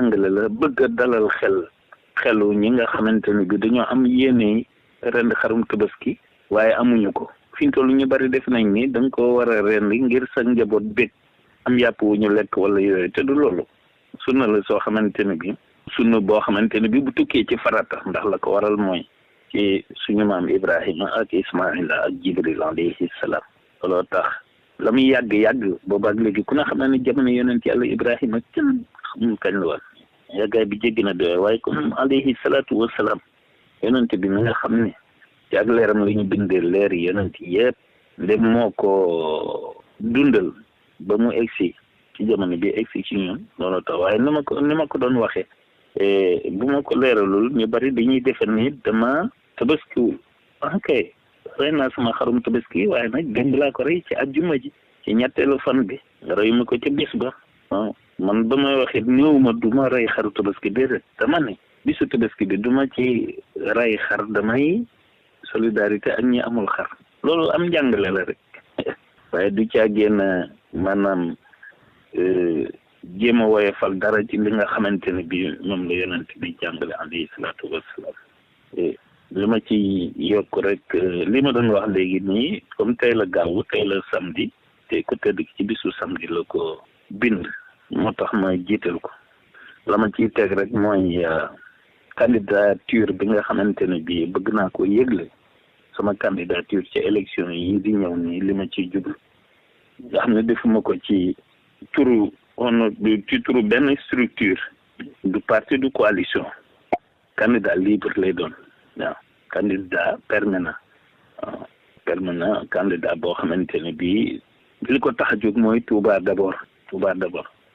jàngale la bëgg a dalal xelu ñi nga xamante ne bi dañoo am yéene rend xarum tabaski waaye amuñu ko fi mu toll ñu bari def nañ ni da nga ko war a rendi ngir sa njaboot bég am yàpp wu ñu lekk wala yooyu te du loolu sunna la soo xamante ne bi sunna boo xamante ne bi bu tukkee ci farata ndax la ko waral mooy ci suñu maam Ibrahima ak Ismaila ak Jibril alayhi salaam looloo tax la muy yàgg boobaak léegi ku ne xam ne jamono yonent yàlla Ibrahima kenn xamul kañ la woon yàggaay bi jéggi na doy waaye comme alayhi salaatu wasalaam yonent bi mi nga xam ne ci ak leeram la ñu bindee leer yonent yëpp ndem moo ko dundal ba mu egsi ci jamono bi egsi ci ñun looloo tax waaye ni ma ko doon waxee bu ma ko leeralul ñu bari dañuy defe ni dama tabaskiwul ok rey naa sama xarum tabaski waaye nag démb laa ko rey ci àjjuma ji ci ñetteelu fan bi rey ma ko ca bis ba man ba may waxee néewuma du ma rey xaru tabaski déedéet dama ne bisu tabaski bi du ma ci rey xar damay solidarité ak ñi amul xar loolu am njàngale la rek waaye du caa génn maanaam jéem a woyefal dara ci li nga xamante ne bi moom la yonent bi jàngale alayhi salaatu wassalaam li ma ci yokk rek li ma doon wax léegi nii comme tey la gaawu tey la samedi te ku tëdd ci bisu samedi la ko bind moo tax ma jiital ko la ma ciy teg rek mooy candidature bi nga xamante ne bi bëgg naa ko yëgle sama candidature ci élection yi di ñëw nii li ma ciy jublu nga xam ne defuma ko ci turu benn structure du parti du coalition candidat libre lay doon waaw candidat permanent candidat boo xamante ne bii li ko tax a jóg mooy Touba d'abord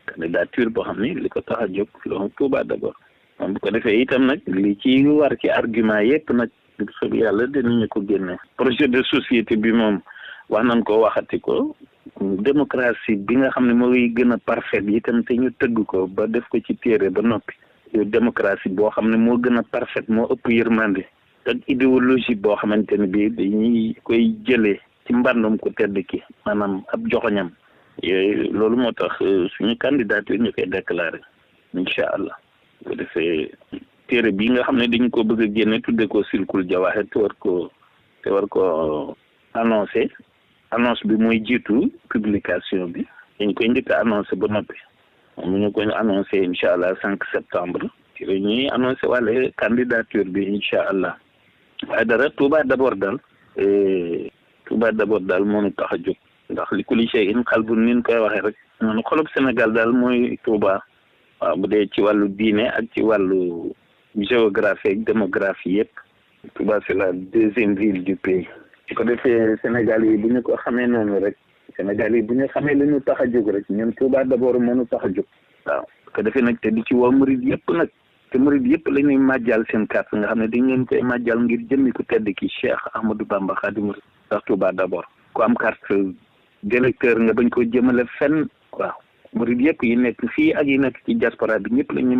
candidature boo xam ne li ko tax a jóg loolu Touba d'abord moom bu ko defee itam nag li ci war ci argument yëpp nag du sob yàlla dinañu ko génne projet de société bi moom wax nañ ko waxati ko démocratie bi nga xam ne mooy gën a parfait bi itam te ñu tëgg ko ba def ko ci téere ba noppi démocratie boo xam ne moo gën a parfait moo ëpp yërmande ak idéologie boo xamante ne bii dañuy koy jëlee ci mbàndum ko tedd ki maanaam ab joxoñam yooyu loolu moo tax suñu candidature ñu koy déclaré incha allah bu ko defee téere bi nga xam ne dañ ko bëgg a génne tudde ko silkul jawaaxir te war ko annoncé annonce bi mooy jiitu publication bi dañ koy njëkk a annoncé ba noppi mu ñu koy annoncé incha allah 5 septembre ci la ñuy annoncé wàlle candidature bi incha allah waaye dara Touba d'abord daal moo ñu tax a jóg ndax li kulli shay'in qalbun nin koy waxee rek noonu xolub Sénégal daal mooy Touba waaw bu dee ci wàllu diine ak ci wàllu géographie ak démographie yëpp Touba c'est la deuxième ville du pays su ko defee Sénégal yi bu ñu ko xamee noonu rek Sénégal yi bu ñu xamee li ñu tax a jóg rek ñun Touba d'abord moo ñu tax a jóg waaw su ko defee nag te di ci woo murid yëpp nag te murid yëpp la ñuy màjjal seen carte nga xam ne dañ leen koy màjjal ngir jëmmi ku tedd ki Cheikh Ahmadou Bamba Khadimu Rasul ndax Touba d'abord ku am carte d'électeur nga bañ ko jëmale fenn waaw murid yëpp yi nekk fii ak yi nekk ci diaspora bi ñëpp la ñuy